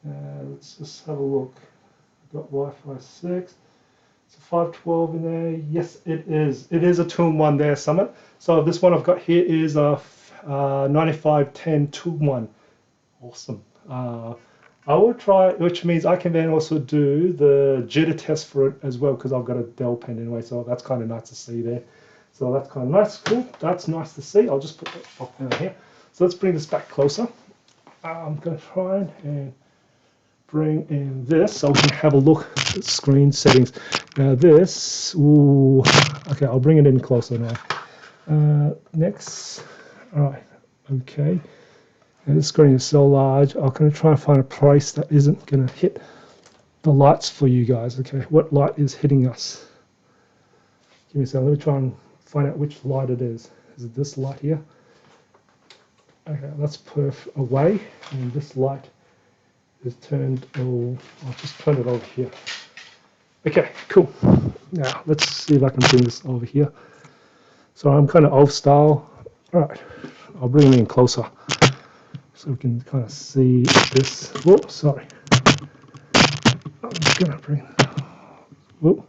Let's just have a look. I've got Wi-Fi 6. It's a 512 in there. Yes, it is. It is a 2-in-1 there, Summit. So this one I've got here is a 9510 2-in-1. Awesome. I will try, which means I can then also do the jitter test for it as well, because I've got a Dell pen anyway, so that's kind of nice to see there. So that's kind of nice, cool. That's nice to see. I'll just put that up down here. So let's bring this back closer. I'm going to try and bring in this so we can have a look at the screen settings. Now this, ooh, okay, I'll bring it in closer now. Next, all right, okay. And this screen is so large, I'm going to try and find a place that isn't going to hit the lights for you guys. Okay, what light is hitting us? Give me a second, let me try and find out which light it is. Is it this light here? Okay, let's perf away, and this light is turned, oh, I'll just turn it over here. Okay, cool. Now, let's see if I can bring this over here. So I'm kind of old style. All right, I'll bring it in closer so we can kind of see this. Whoop, sorry. I'm just gonna bring, whoop.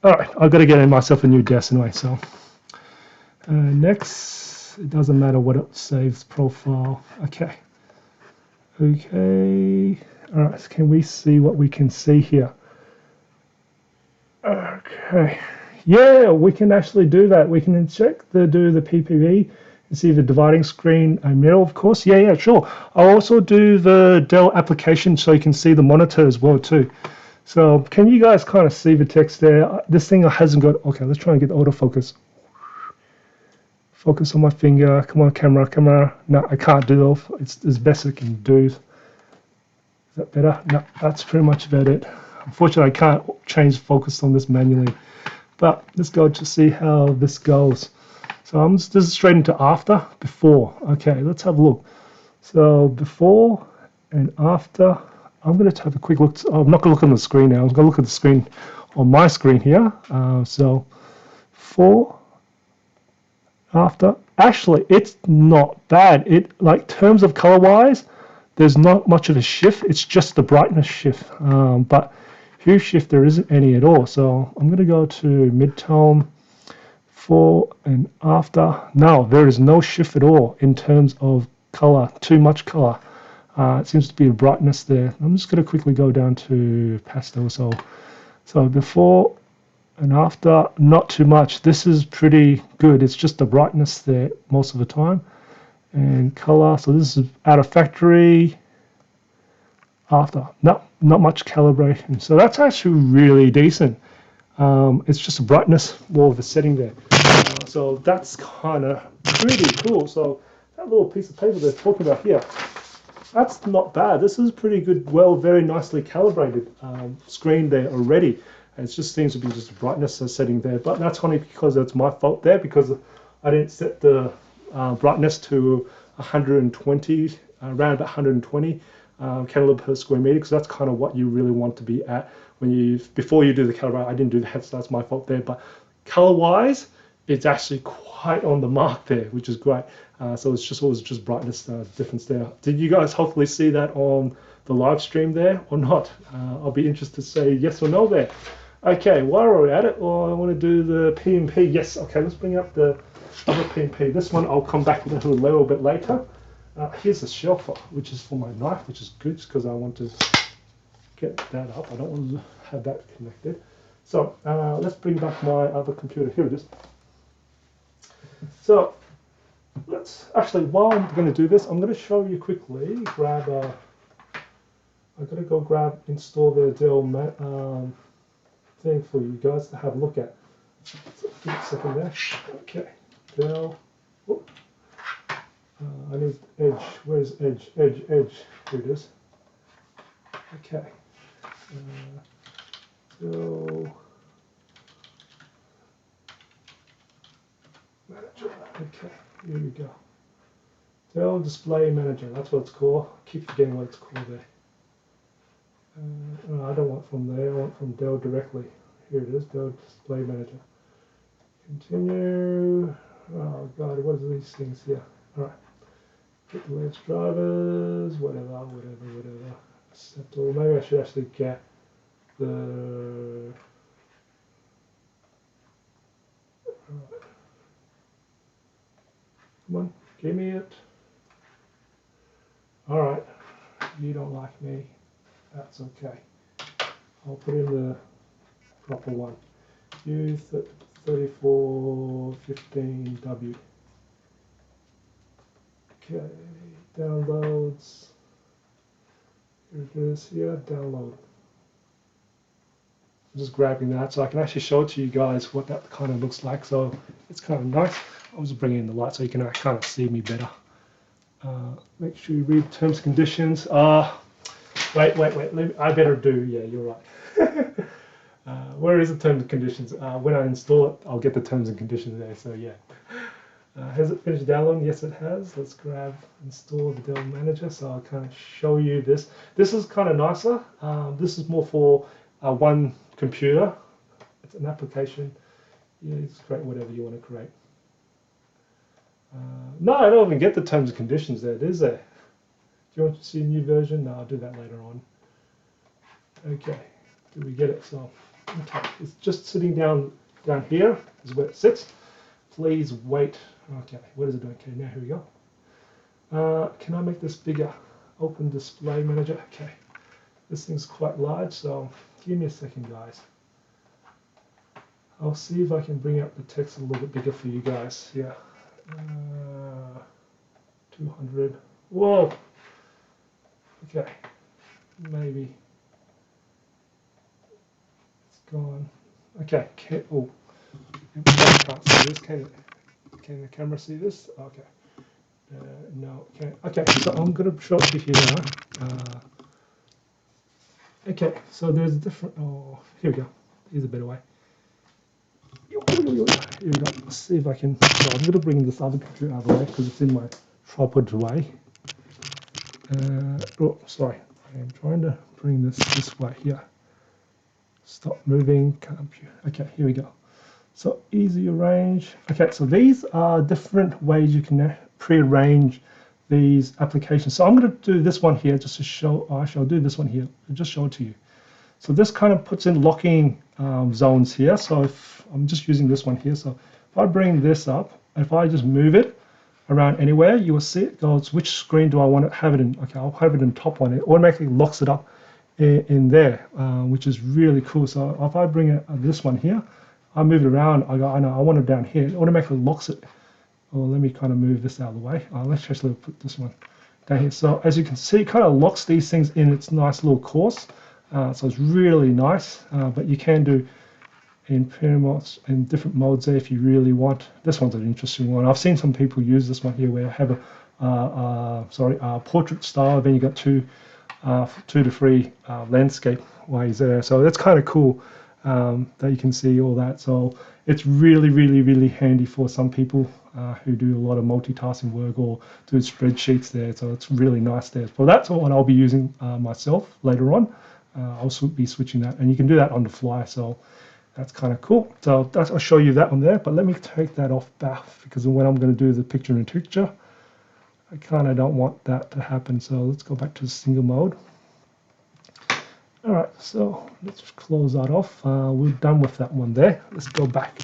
All right, I've got to get myself a new desk anyway, so. Next, it doesn't matter what it saves, profile. Okay. Okay. All right, so can we see what we can see here? Okay. Yeah, we can actually do that. We can do the PPV and see the dividing screen and mirror, of course. Yeah, sure. I'll also do the Dell application so you can see the monitor as well too. So can you guys kind of see the text there? This thing hasn't got, okay, let's try and get the autofocus. Focus on my finger. Come on, camera. No, I can't do it. It's as best I can do. Is that better? No, that's pretty much about it. Unfortunately, I can't change focus on this manually. But let's go to see how this goes. So this is straight into after, before. Okay, let's have a look. So before and after, I'm going to have a quick look. I'm not going to look on the screen now. I'm going to look at the screen on my screen here. So before, after. Actually, it's not bad. It, like, terms of color wise, there's not much of a shift. It's just the brightness shift. But hue shift, there isn't any at all. So I'm going to go to midtone, before and after. No, there is no shift at all in terms of color, too much color. It seems to be a brightness there. I'm just going to quickly go down to pastel. So before and after, not too much. This is pretty good. It's just the brightness there most of the time. And color, so this is out of factory. After, not much calibration. So that's actually really decent. It's just a brightness, more of a setting there. So that's kind of pretty cool. So that little piece of paper they're talking about here, that's not bad. This is pretty good, very nicely calibrated screen there already. And it just seems to be just a brightness setting there. But that's only because it's my fault there, because I didn't set the brightness to 120, around about 120 candela per square meter, because that's kind of what you really want to be at before you do the calibration. I didn't do that, so that's my fault there. But color-wise, it's actually quite on the mark there, which is great. So it was just brightness difference there. Did you guys hopefully see that on the live stream there or not? I'll be interested to say yes or no there. Okay, while we're at it, I want to do the PMP. Yes, okay, let's bring up the other PMP. This one I'll come back with a little bit later. Here's the shelf, which is for my knife, which is good because I want to get that up. I don't want to have that connected. So let's bring back my other computer. Here it is. So let's actually, while I'm going to do this, I'm going to show you quickly. I'm going to go install the Dell thing for you guys to have a look at. So give me a second there. Okay, Dell. Whoop. I need edge. Where's edge? Edge. Here it is. Okay. Dell Manager. Okay, here we go. Dell Display Manager. That's what it's called. I keep forgetting what it's called there. I don't want from there. I want from Dell directly. Here it is. Dell Display Manager. Continue. Oh God, what are these things here? All right. Get the latest drivers, whatever. Accept all. Maybe I should actually get the. Come on, give me it. All right. you don't like me, that's okay. I'll put in the proper one. U3415W. Okay, downloads. Here it is here, download. I'm just grabbing that so I can actually show it to you guys what that kind of looks like. So it's kind of nice. I'll just bring in the light so you can kind of see me better. Make sure you read terms and conditions. Wait. I better do. Yeah, you're right. Where is the terms and conditions? When I install it, I'll get the terms and conditions there. So yeah. Has it finished downloading? Yes, it has. Let's grab install the Dell Manager. So I'll kind of show you this. This is kind of nicer. This is more for one computer. It's an application. Yeah, it's create whatever you want to create. No, I don't even get the terms and conditions there. It is there. Do you want to see a new version? No, I'll do that later on. Okay, do we get it? So, okay, it's just sitting down here is where it sits. Please wait. Okay, what is it doing? Okay, now here we go. Can I make this bigger? Open Display Manager. Okay, this thing's quite large, so give me a second, guys. I'll see if I can bring up the text a little bit bigger for you guys. Yeah. 200. Whoa. Okay. Maybe. It's gone. Okay. Oh. I can't see this. Can the camera see this? Okay. No. Okay. So I'm going to show it to you now. Okay. So there's a different. Oh, here we go. Here's a better way. Here we go. Let's see if I can. So I'm going to bring this other computer out of the way because it's in my tripod way. Oh, sorry. I am trying to bring this way here. Stop moving. Computer. Okay, here we go. So easy arrange. Okay, so these are different ways you can pre-arrange these applications. So I'm going to do this one here just to show. Actually, I'll do this one here. I'll just show it to you. So this kind of puts in locking zones here. So if I'm just using this one here. So if I bring this up, if I just move it around anywhere, you will see it goes, which screen do I want to have it in? Okay, I'll have it in top one. It automatically locks it up in there, which is really cool. So if I bring it, this one here, I move it around, I know I want it down here. It automatically locks it. Well, let me kind of move this out of the way. Let's actually put this one down here. So as you can see, it kind of locks these things in its nice little course. So it's really nice, but you can do in different modes there if you really want. This one's an interesting one. I've seen some people use this one here where I have a portrait style, then you got two to three landscape ways there. So that's kind of cool that you can see all that. So it's really handy for some people who do a lot of multitasking work or do spreadsheets there. So it's really nice there. So that's what I'll be using myself later on. I'll be switching that, and you can do that on the fly. So that's kind of cool. So I'll show you that one there, but let me take that off back because when I'm going to do the picture-in-picture, I kind of don't want that to happen. So let's go back to the single mode. All right, so let's just close that off. We're done with that one there. Let's go back.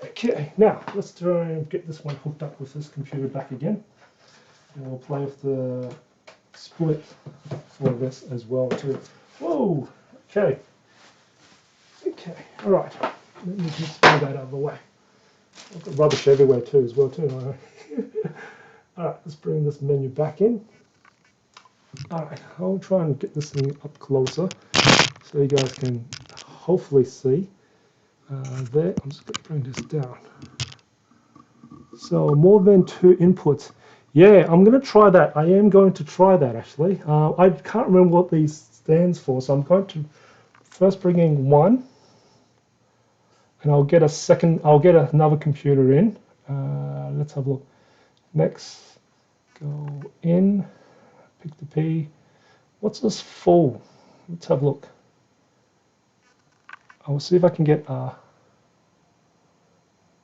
Okay, now let's try and get this one hooked up with this computer back again. And we'll play with the split for this as well too. Whoa, okay, all right, let me just throw that out of the way. I've got rubbish everywhere too as well too. All right, let's bring this menu back in. All right, I'll try and get this thing up closer so you guys can hopefully see. There, I'm just going to bring this down. So more than 2 inputs. Yeah, I'm going to try that. I am going to try that actually. I can't remember what these stands for, so I'm going to first bring in one, and I'll get another computer in. Let's have a look. Next, go in, pick the P. What's this full? Let's have a look. I'll see if I can get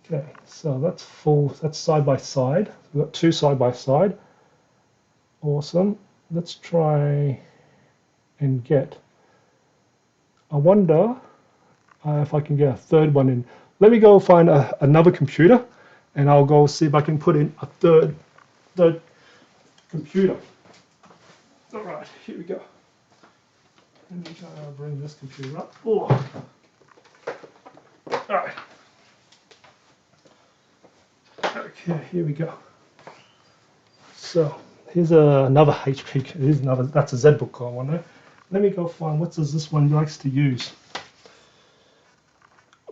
okay, so that's full, that's side by side. We've got 2 side by side. Awesome. Let's try and get, I wonder if I can get a third one in. Let me go find another computer and I'll go see if I can put in a third computer. All right, here we go. Let me bring this computer up. Oh. All right. Okay, here we go. So here's another HP. Here's another. That's a ZBook I want to. Let me go find what does this one likes to use.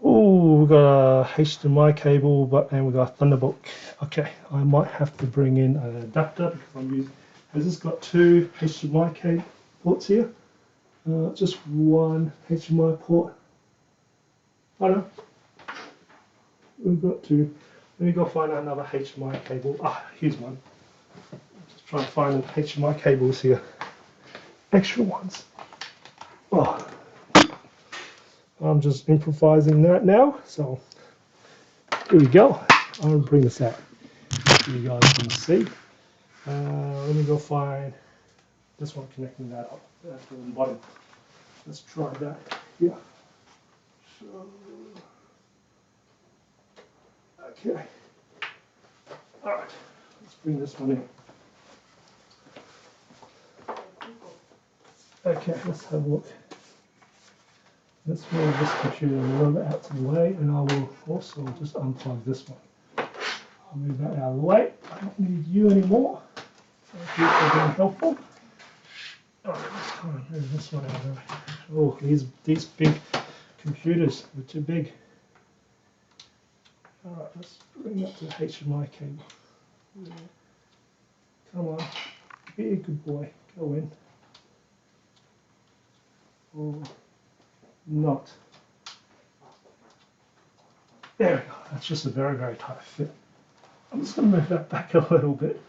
Oh, we've got a HDMI cable, and we've got a Thunderbolt. Okay, I might have to bring in an adapter because I'm using. Has this got two HDMI cable ports here? Just one HDMI port. I don't know. We've got two. Let me go find another HDMI cable. Ah, here's one. Just trying to find the HDMI cables here. Extra ones. Oh, I'm just improvising that now. So here we go. I'm gonna bring this out so you guys can see. Let me go find this one connecting that up at the bottom. Let's try that. Yeah. So, okay. All right. Let's bring this one in. Okay, let's have a look. Let's move this computer a little bit out to the way, and I will also just unplug this one. I'll move that out of the way. I don't need you anymore. Thank you for being helpful. All right, let's kind of move this one out of the way. Oh, these big computers are too big. All right, let's bring that to the HDMI cable. Yeah. Come on, be a good boy. Go in. Or not. There we go. That's just a very, very tight fit. I'm just going to move that back a little bit.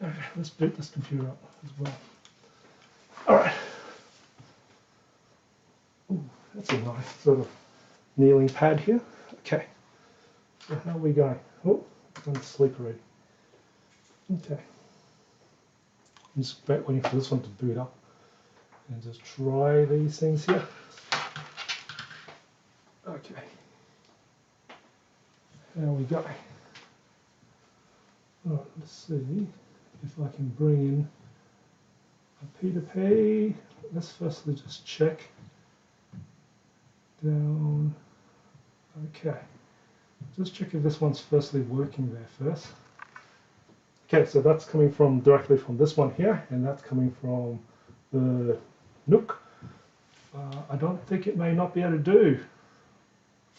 Okay, let's boot this computer up as well. All right. Ooh, that's a nice sort of kneeling pad here. Okay. So how are we going? Oh, it's on sleep already. Okay. I'm just waiting for this one to boot up and just try these things here. Okay. How are we going? Right, let's see if I can bring in a P2P. Let's firstly just check down. Okay, just check if this one's firstly working there first. Okay, so that's coming from directly from this one here, and that's coming from the Nook. I don't think it may not be able to do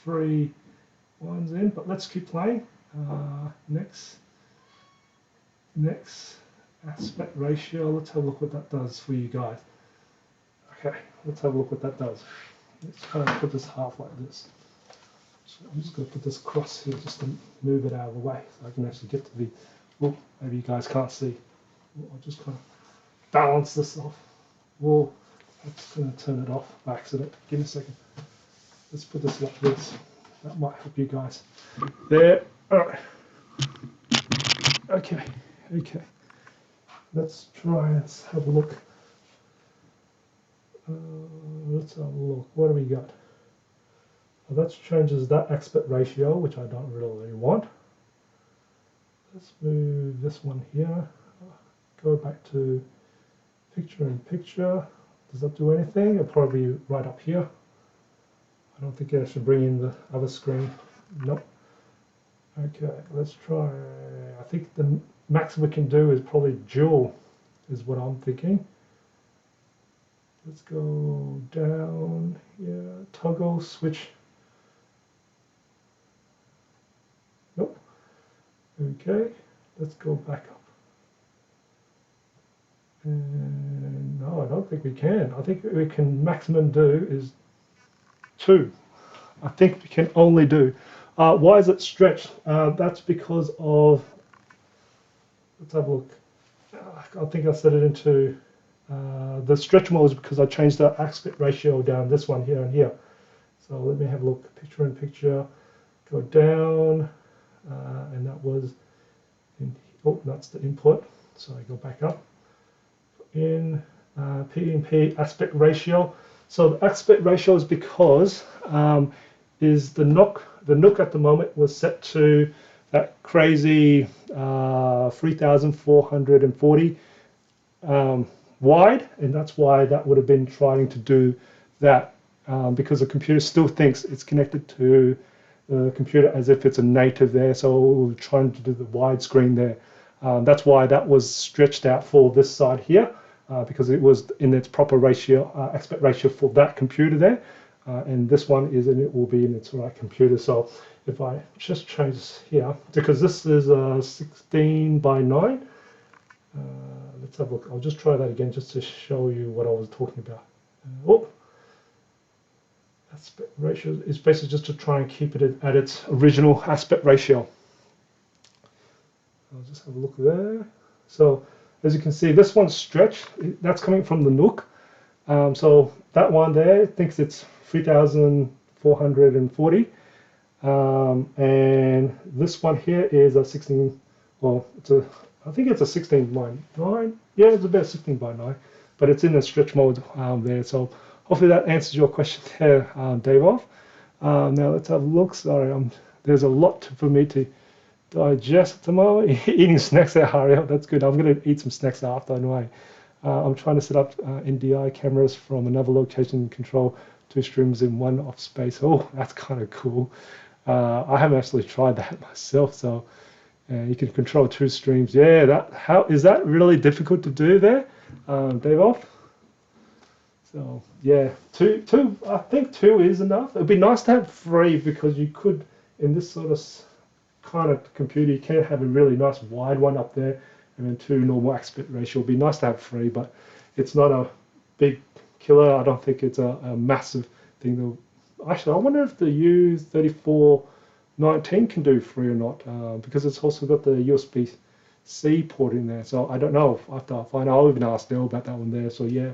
3 ones in, but let's keep playing. Next aspect ratio. Let's have a look what that does for you guys. Okay, let's have a look what that does. Let's kind of put this half like this. So I'm just going to put this across here just to move it out of the way so I can actually get to the. Oh, maybe you guys can't see. I'll just kind of balance this off. Whoa, I'm just going to turn it off by accident. Give me a second. Let's put this like this. That might help you guys. There. All right. Okay. Okay. Let's try and have a look. Let's have a look. What do we got? Well, that changes that aspect ratio, which I don't really want. Let's move this one here. Go back to picture in picture. Does that do anything? It'll probably be right up here. I don't think I should bring in the other screen. Nope. Okay, let's try. I think the max we can do is probably dual, is what I'm thinking. Let's go down. Yeah, toggle, switch. Nope. Okay, let's go back up. And no, I don't think we can. I think we can maximum do is 2. I think we can only do. Why is it stretched? That's because of. Let's have a look. I think I set it into the stretch mode is because I changed the aspect ratio down. This one here and here. So let me have a look. Picture in picture. Go down, and that was. Oh, that's the input. So I go back up. In P&P aspect ratio. So the aspect ratio is because is the Nook at the moment was set to that crazy 3440 wide, and that's why that would have been trying to do that, because the computer still thinks it's connected to the computer as if it's a native there, so we're trying to do the widescreen there. That's why that was stretched out for this side here, because it was in its proper ratio, aspect ratio for that computer there, and this one is, and it will be in its right computer. So if I just change this here, because this is 16 by 9, let's have a look. I'll just try that again just to show you what I was talking about. Aspect ratio is basically just to try and keep it at its original aspect ratio. I'll just have a look there. So as you can see, this one's stretched. That's coming from the Nook. So that one there thinks it's 3440. And this one here is a 16, well, I think it's a 16 by 9. Yeah, it's about 16 by 9, but it's in a stretch mode there. So hopefully that answers your question there, Dave. Now let's have a look. Sorry, there's a lot for me to digest tomorrow. Eating snacks there, hurry up. That's good. I'm going to eat some snacks after anyway. I'm trying to set up NDI cameras from another location and control 2 streams in one off space. Oh, that's kind of cool. I haven't actually tried that myself. So you can control 2 streams. Yeah, how is that really difficult to do there, Dave? So yeah, two. I think 2 is enough. It'd be nice to have 3, because you could, in this sort of kind of computer, you can have a really nice wide one up there, and then 2 normal aspect ratio. It'd be nice to have 3, but it's not a big killer. I don't think it's a massive thing. Actually, I wonder if the U3415 can do 3 or not, because it's also got the USB-C port in there. So I don't know. I have to find out. I'll even ask Dell about that one there. So yeah.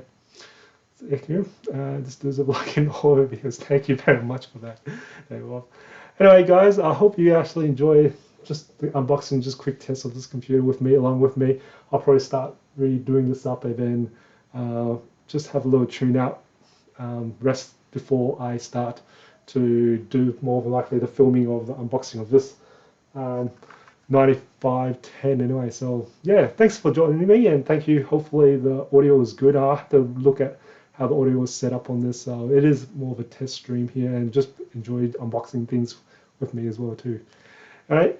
Thank you. This does a like in all of videos. Thank you very much for that. Anyway, guys, I hope you actually enjoy just the unboxing, just quick test of this computer with me, along with me. I'll probably start redoing this up and then just have a little tune out, rest before I start to do more than likely the filming of the unboxing of this 9510 anyway. So yeah, thanks for joining me, and thank you. Hopefully the audio is good. I'll have to look at how the audio was set up on this. So it is more of a test stream here, and just enjoyed unboxing things with me as well too. All right,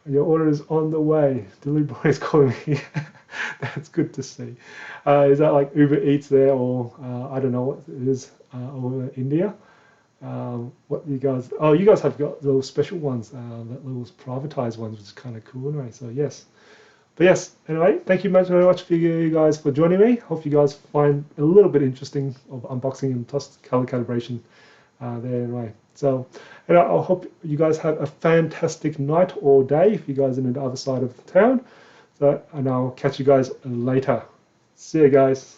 your order is on the way. Delivery boy is calling me. That's good to see. Is that like Uber Eats there, or I don't know what it is over India? What you guys? Oh, you guys have got those special ones, that little privatized ones, which is kind of cool anyway. So yes. But yes, anyway, thank you very much for you guys for joining me. Hope you guys find a little bit interesting of unboxing and color calibration there anyway. So, and I hope you guys have a fantastic night or day if you guys are in the other side of town. So, and I'll catch you guys later. See you guys.